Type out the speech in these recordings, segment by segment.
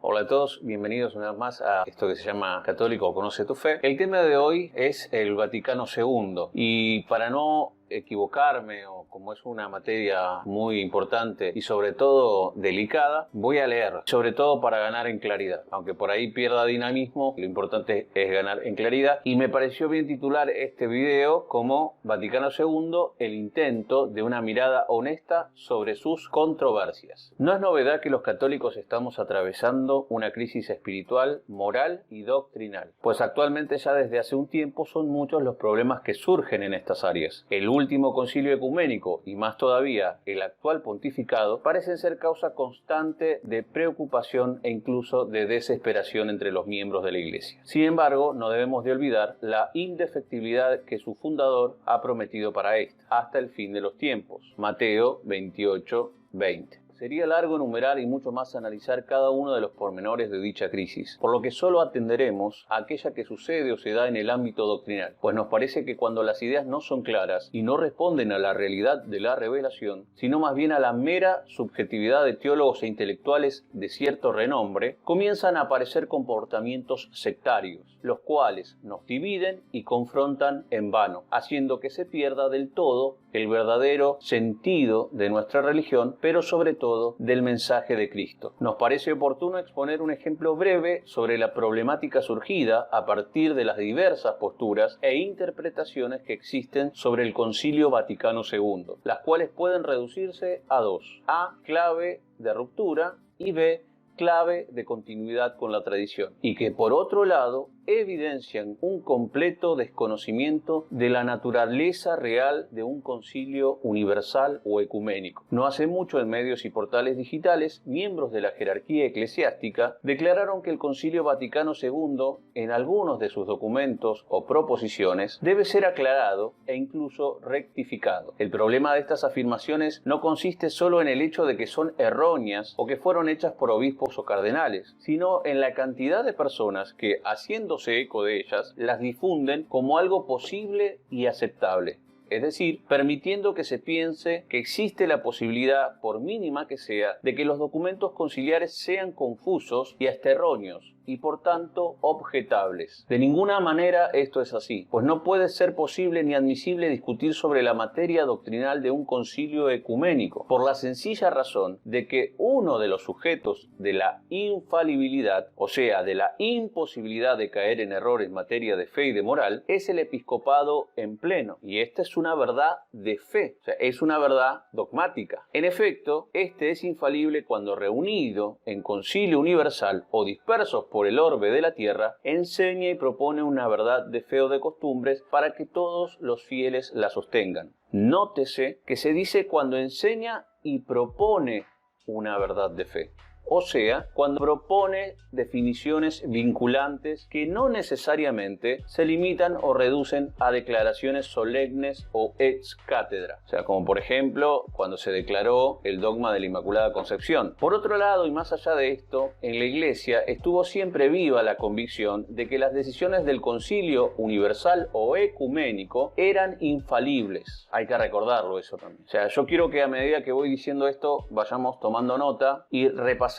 Hola a todos, bienvenidos una vez más a esto que se llama Católico Conoce tu Fe. El tema de hoy es el Vaticano II y para no equivocarme, o como es una materia muy importante y sobre todo delicada, voy a leer, sobre todo para ganar en claridad. Aunque por ahí pierda dinamismo, lo importante es ganar en claridad, y me pareció bien titular este video como Vaticano II, el intento de una mirada honesta sobre sus controversias. No es novedad que los católicos estamos atravesando una crisis espiritual, moral y doctrinal, pues actualmente ya desde hace un tiempo son muchos los problemas que surgen en estas áreas. El último concilio ecuménico y más todavía el actual pontificado parecen ser causa constante de preocupación e incluso de desesperación entre los miembros de la Iglesia. Sin embargo, no debemos de olvidar la indefectibilidad que su fundador ha prometido para esta, hasta el fin de los tiempos. Mateo 28:20. Sería largo enumerar y mucho más analizar cada uno de los pormenores de dicha crisis, por lo que solo atenderemos a aquella que sucede o se da en el ámbito doctrinal, pues nos parece que cuando las ideas no son claras y no responden a la realidad de la revelación, sino más bien a la mera subjetividad de teólogos e intelectuales de cierto renombre, comienzan a aparecer comportamientos sectarios, los cuales nos dividen y confrontan en vano, haciendo que se pierda del todo el verdadero sentido de nuestra religión, pero sobre todo del mensaje de Cristo. Nos parece oportuno exponer un ejemplo breve sobre la problemática surgida a partir de las diversas posturas e interpretaciones que existen sobre el Concilio Vaticano II, las cuales pueden reducirse a dos: A, clave de ruptura, y B, clave de continuidad con la tradición, y que por otro lado evidencian un completo desconocimiento de la naturaleza real de un concilio universal o ecuménico. No hace mucho, en medios y portales digitales, miembros de la jerarquía eclesiástica declararon que el Concilio Vaticano II, en algunos de sus documentos o proposiciones, debe ser aclarado e incluso rectificado. El problema de estas afirmaciones no consiste solo en el hecho de que son erróneas o que fueron hechas por obispos o cardenales, sino en la cantidad de personas que, haciendo eco de ellas, las difunden como algo posible y aceptable. Es decir, permitiendo que se piense que existe la posibilidad, por mínima que sea, de que los documentos conciliares sean confusos y hasta erróneos, y por tanto objetables. De ninguna manera esto es así, pues no puede ser posible ni admisible discutir sobre la materia doctrinal de un concilio ecuménico, por la sencilla razón de que uno de los sujetos de la infalibilidad, o sea, de la imposibilidad de caer en error en materia de fe y de moral, es el episcopado en pleno, y esta es una verdad de fe, o sea, es una verdad dogmática. En efecto, este es infalible cuando reunido en concilio universal o dispersos por el orbe de la tierra, enseña y propone una verdad de fe o de costumbres para que todos los fieles la sostengan. Nótese que se dice cuando enseña y propone una verdad de fe, o sea, cuando propone definiciones vinculantes que no necesariamente se limitan o reducen a declaraciones solemnes o ex cátedra, o sea, como por ejemplo cuando se declaró el dogma de la Inmaculada Concepción. Por otro lado, y más allá de esto, en la Iglesia estuvo siempre viva la convicción de que las decisiones del Concilio Universal o Ecuménico eran infalibles. Hay que recordarlo eso también. O sea, yo quiero que a medida que voy diciendo esto vayamos tomando nota y repasando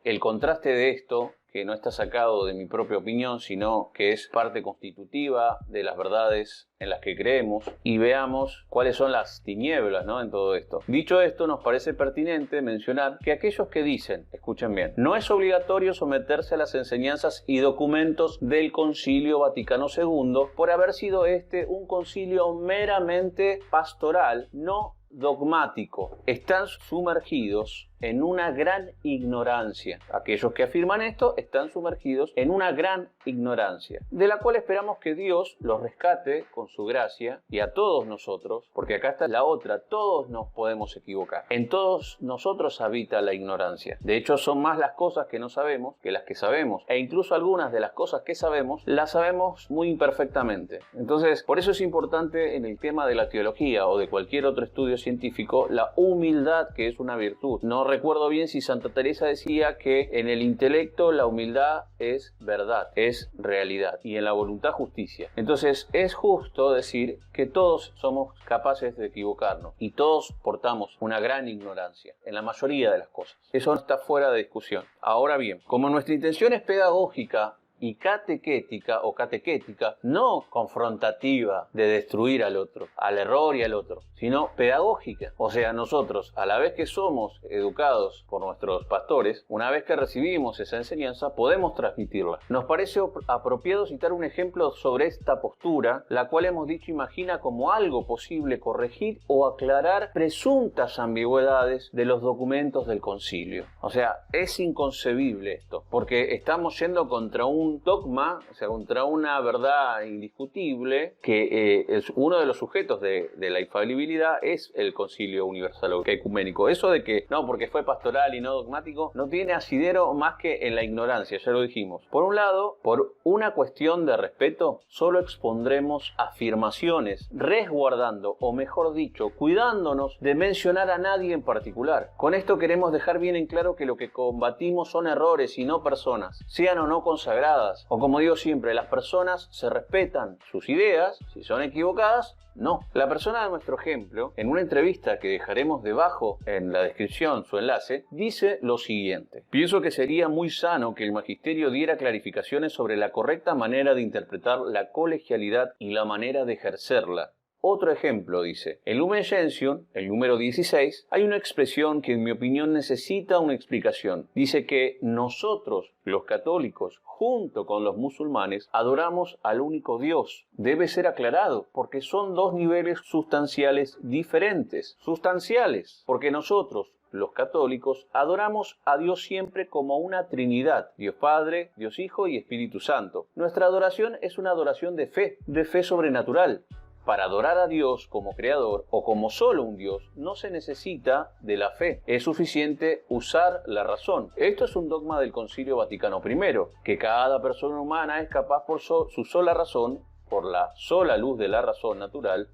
el contraste de esto, que no está sacado de mi propia opinión, sino que es parte constitutiva de las verdades en las que creemos, y veamos cuáles son las tinieblas, ¿no?, en todo esto. Dicho esto, nos parece pertinente mencionar que aquellos que dicen, escuchen bien, no es obligatorio someterse a las enseñanzas y documentos del Concilio Vaticano II por haber sido este un concilio meramente pastoral, no dogmático, están sumergidos en una gran ignorancia. Aquellos que afirman esto están sumergidos en una gran ignorancia, de la cual esperamos que Dios los rescate con su gracia, y a todos nosotros, porque acá está la otra, todos nos podemos equivocar. En todos nosotros habita la ignorancia. De hecho, son más las cosas que no sabemos que las que sabemos, e incluso algunas de las cosas que sabemos, las sabemos muy imperfectamente. Entonces, por eso es importante en el tema de la teología o de cualquier otro estudio científico, la humildad, que es una virtud, no recuerdo bien si Santa Teresa decía que en el intelecto la humildad es verdad, es realidad, y en la voluntad justicia. Entonces es justo decir que todos somos capaces de equivocarnos y todos portamos una gran ignorancia en la mayoría de las cosas. Eso no está fuera de discusión. Ahora bien, como nuestra intención es pedagógica y catequética o catequética, no confrontativa de destruir al otro, al error y al otro, sino pedagógica. O sea, nosotros, a la vez que somos educados por nuestros pastores, una vez que recibimos esa enseñanza, podemos transmitirla. Nos parece apropiado citar un ejemplo sobre esta postura, la cual hemos dicho imagina como algo posible corregir o aclarar presuntas ambigüedades de los documentos del concilio. O sea, es inconcebible esto, porque estamos yendo contra un dogma, o sea, contra una verdad indiscutible, que es uno de los sujetos de la infalibilidad es el Concilio Universal o Ecuménico. Eso de que no, porque fue pastoral y no dogmático, no tiene asidero más que en la ignorancia, ya lo dijimos. Por un lado, por una cuestión de respeto, solo expondremos afirmaciones, resguardando, o mejor dicho, cuidándonos de mencionar a nadie en particular. Con esto queremos dejar bien en claro que lo que combatimos son errores y no personas, sean o no consagradas. O como digo siempre, las personas se respetan sus ideas, si son equivocadas, no. La persona de nuestro ejemplo, en una entrevista que dejaremos debajo en la descripción su enlace, dice lo siguiente: pienso que sería muy sano que el magisterio diera clarificaciones sobre la correcta manera de interpretar la colegialidad y la manera de ejercerla. Otro ejemplo dice, en Lumen Gentium, el número 16, hay una expresión que en mi opinión necesita una explicación. Dice que nosotros, los católicos, junto con los musulmanes, adoramos al único Dios. Debe ser aclarado, porque son dos niveles sustanciales diferentes. Sustanciales, porque nosotros, los católicos, adoramos a Dios siempre como una Trinidad, Dios Padre, Dios Hijo y Espíritu Santo. Nuestra adoración es una adoración de fe sobrenatural. Para adorar a Dios como creador o como solo un Dios no se necesita de la fe, es suficiente usar la razón. Esto es un dogma del Concilio Vaticano I, que cada persona humana es capaz por su sola razón, por la sola luz de la razón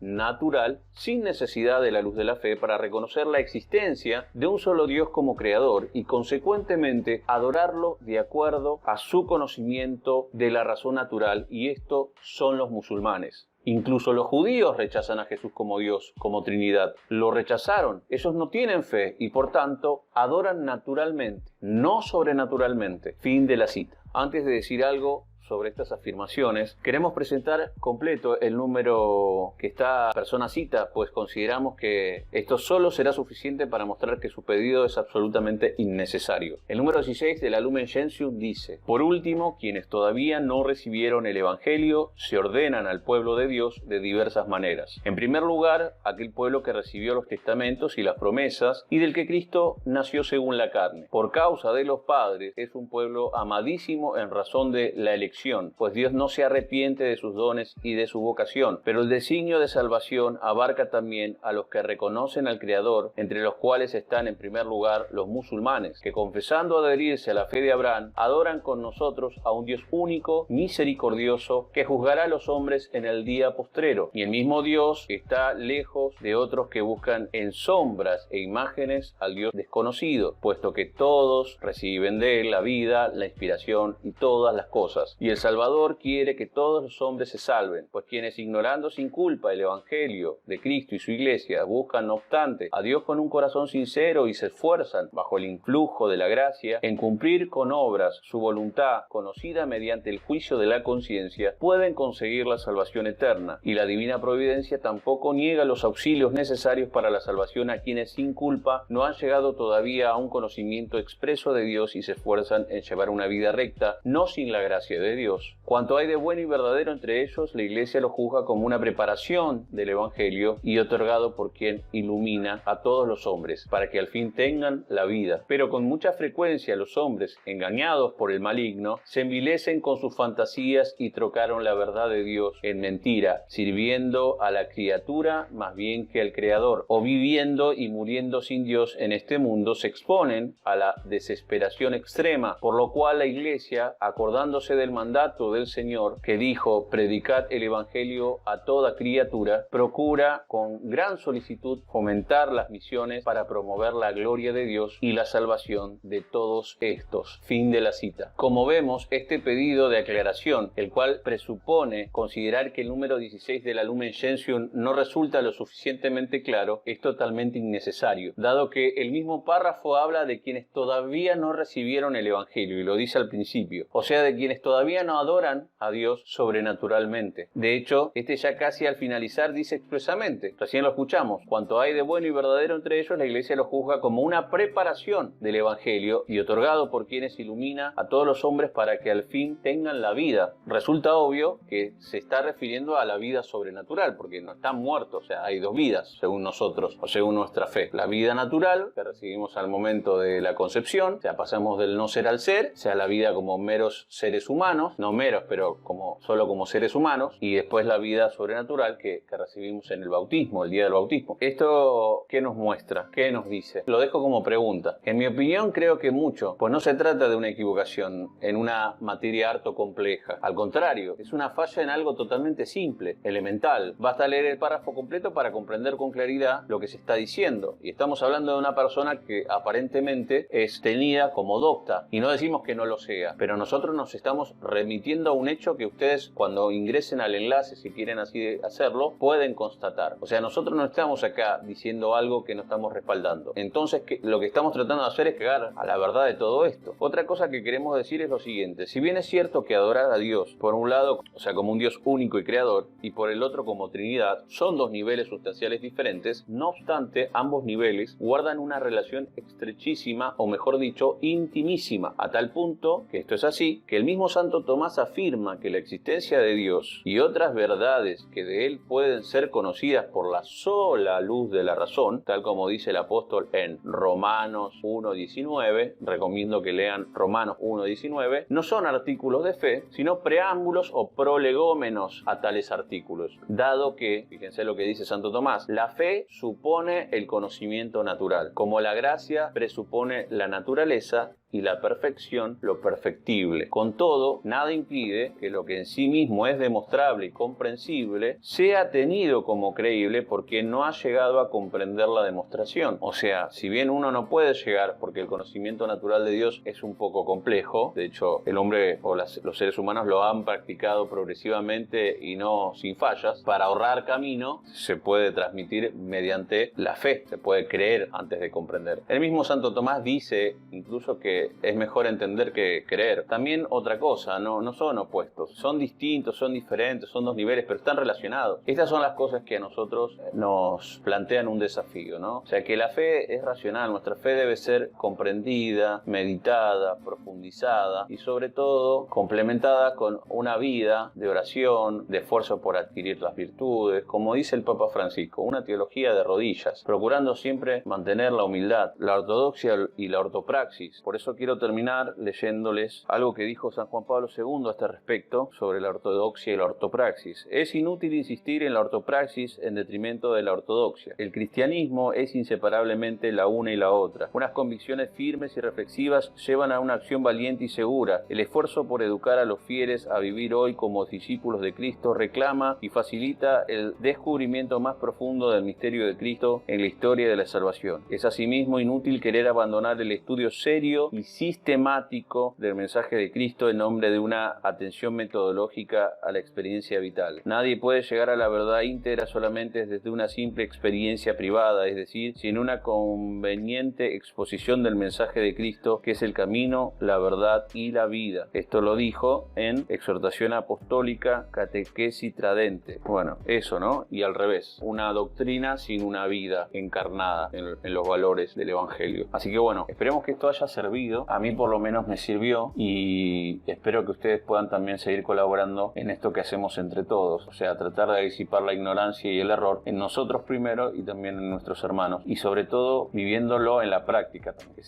natural, sin necesidad de la luz de la fe, para reconocer la existencia de un solo Dios como creador y consecuentemente adorarlo de acuerdo a su conocimiento de la razón natural, y esto son los musulmanes. Incluso los judíos rechazan a Jesús como Dios, como Trinidad. Lo rechazaron. Ellos no tienen fe y por tanto adoran naturalmente, no sobrenaturalmente. Fin de la cita. Antes de decir algo sobre estas afirmaciones, queremos presentar completo el número que esta persona cita, pues consideramos que esto solo será suficiente para mostrar que su pedido es absolutamente innecesario. El número 16 de la Lumen Gentium dice: por último, quienes todavía no recibieron el Evangelio se ordenan al pueblo de Dios de diversas maneras. En primer lugar, aquel pueblo que recibió los testamentos y las promesas y del que Cristo nació según la carne. Por causa de los padres, es un pueblo amadísimo en razón de la elección, pues Dios no se arrepiente de sus dones y de su vocación, pero el designio de salvación abarca también a los que reconocen al Creador, entre los cuales están en primer lugar los musulmanes, que confesando adherirse a la fe de Abraham, adoran con nosotros a un Dios único, misericordioso, que juzgará a los hombres en el día postrero, y el mismo Dios está lejos de otros que buscan en sombras e imágenes al Dios desconocido, puesto que todos reciben de él la vida, la inspiración y todas las cosas. Y el Salvador quiere que todos los hombres se salven, pues quienes, ignorando sin culpa el Evangelio de Cristo y su Iglesia, buscan no obstante a Dios con un corazón sincero y se esfuerzan, bajo el influjo de la gracia, en cumplir con obras su voluntad conocida mediante el juicio de la conciencia, pueden conseguir la salvación eterna. Y la divina providencia tampoco niega los auxilios necesarios para la salvación a quienes sin culpa no han llegado todavía a un conocimiento expreso de Dios y se esfuerzan en llevar una vida recta, no sin la gracia de Dios. Cuanto hay de bueno y verdadero entre ellos, la Iglesia lo juzga como una preparación del Evangelio y otorgado por quien ilumina a todos los hombres, para que al fin tengan la vida. Pero con mucha frecuencia los hombres, engañados por el maligno, se envilecen con sus fantasías y trocaron la verdad de Dios en mentira, sirviendo a la criatura más bien que al Creador, o viviendo y muriendo sin Dios en este mundo, se exponen a la desesperación extrema, por lo cual la Iglesia, acordándose del mandato del Señor que dijo: predicad el Evangelio a toda criatura, procura con gran solicitud fomentar las misiones para promover la gloria de Dios y la salvación de todos estos. Fin de la cita. Como vemos, este pedido de aclaración, el cual presupone considerar que el número 16 de la Lumen Gentium no resulta lo suficientemente claro, es totalmente innecesario, dado que el mismo párrafo habla de quienes todavía no recibieron el Evangelio, y lo dice al principio, o sea, de quienes todavía no adoran a Dios sobrenaturalmente. De hecho, ya casi al finalizar dice expresamente, recién lo escuchamos: cuanto hay de bueno y verdadero entre ellos, la Iglesia lo juzga como una preparación del Evangelio y otorgado por quienes ilumina a todos los hombres para que al fin tengan la vida. Resulta obvio que se está refiriendo a la vida sobrenatural, porque no están muertos, o sea, hay dos vidas según nosotros, o según nuestra fe: la vida natural que recibimos al momento de la concepción, o sea, pasamos del no ser al ser, o sea, la vida como meros seres humanos, no meros, pero solo como seres humanos, y después la vida sobrenatural que recibimos en el bautismo, el día del bautismo. ¿Esto qué nos muestra? ¿Qué nos dice? Lo dejo como pregunta. En mi opinión, creo que mucho, pues no se trata de una equivocación en una materia harto compleja. Al contrario, es una falla en algo totalmente simple, elemental. Basta leer el párrafo completo para comprender con claridad lo que se está diciendo. Y estamos hablando de una persona que aparentemente es tenida como docta, y no decimos que no lo sea, pero nosotros nos estamos remitiendo a un hecho que ustedes, cuando ingresen al enlace, si quieren así hacerlo, pueden constatar. O sea, nosotros no estamos acá diciendo algo que no estamos respaldando. Entonces, lo que estamos tratando de hacer es llegar a la verdad de todo esto. Otra cosa que queremos decir es lo siguiente: si bien es cierto que adorar a Dios, por un lado, o sea, como un Dios único y creador, y por el otro como Trinidad, son dos niveles sustanciales diferentes, no obstante, ambos niveles guardan una relación estrechísima, o mejor dicho, intimísima, a tal punto que esto es así, que el mismo Santo Tomás afirma que la existencia de Dios y otras verdades que de él pueden ser conocidas por la sola luz de la razón, tal como dice el apóstol en Romanos 1:19, recomiendo que lean Romanos 1:19, no son artículos de fe, sino preámbulos o prolegómenos a tales artículos, dado que, fíjense lo que dice Santo Tomás, la fe supone el conocimiento natural, como la gracia presupone la naturaleza y la perfección lo perfectible. Con todo, nada impide que lo que en sí mismo es demostrable y comprensible sea tenido como creíble porque no ha llegado a comprender la demostración. O sea, si bien uno no puede llegar, porque el conocimiento natural de Dios es un poco complejo, de hecho el hombre o los seres humanos lo han practicado progresivamente y no sin fallas, para ahorrar camino se puede transmitir mediante la fe, se puede creer antes de comprender. El mismo Santo Tomás dice incluso que es mejor entender que creer. También otra cosa, no son opuestos, son distintos, son diferentes, son dos niveles, pero están relacionados. Estas son las cosas que a nosotros nos plantean un desafío, ¿no? O sea, que la fe es racional, nuestra fe debe ser comprendida, meditada, profundizada y sobre todo complementada con una vida de oración, de esfuerzo por adquirir las virtudes, como dice el Papa Francisco, una teología de rodillas, procurando siempre mantener la humildad, la ortodoxia y la ortopraxis. Por eso quiero terminar leyéndoles algo que dijo San Juan Pablo II a este respecto sobre la ortodoxia y la ortopraxis. Es inútil insistir en la ortopraxis en detrimento de la ortodoxia. El cristianismo es inseparablemente la una y la otra. Unas convicciones firmes y reflexivas llevan a una acción valiente y segura. El esfuerzo por educar a los fieles a vivir hoy como discípulos de Cristo reclama y facilita el descubrimiento más profundo del misterio de Cristo en la historia de la salvación. Es asimismo inútil querer abandonar el estudio serio y sistemático del mensaje de Cristo en nombre de una atención metodológica a la experiencia vital. Nadie puede llegar a la verdad íntegra solamente desde una simple experiencia privada, es decir, sin una conveniente exposición del mensaje de Cristo, que es el camino, la verdad y la vida. Esto lo dijo en Exhortación Apostólica Catequesis Tradente. Bueno, eso, ¿no? Y al revés, una doctrina sin una vida encarnada en los valores del Evangelio. Así que bueno, esperemos que esto haya servido. A mí por lo menos me sirvió y espero que ustedes puedan también seguir colaborando en esto que hacemos entre todos, o sea, tratar de disipar la ignorancia y el error en nosotros primero y también en nuestros hermanos, y sobre todo viviéndolo en la práctica, que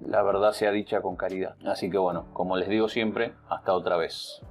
la verdad sea dicha con caridad. Así que bueno, como les digo siempre, hasta otra vez.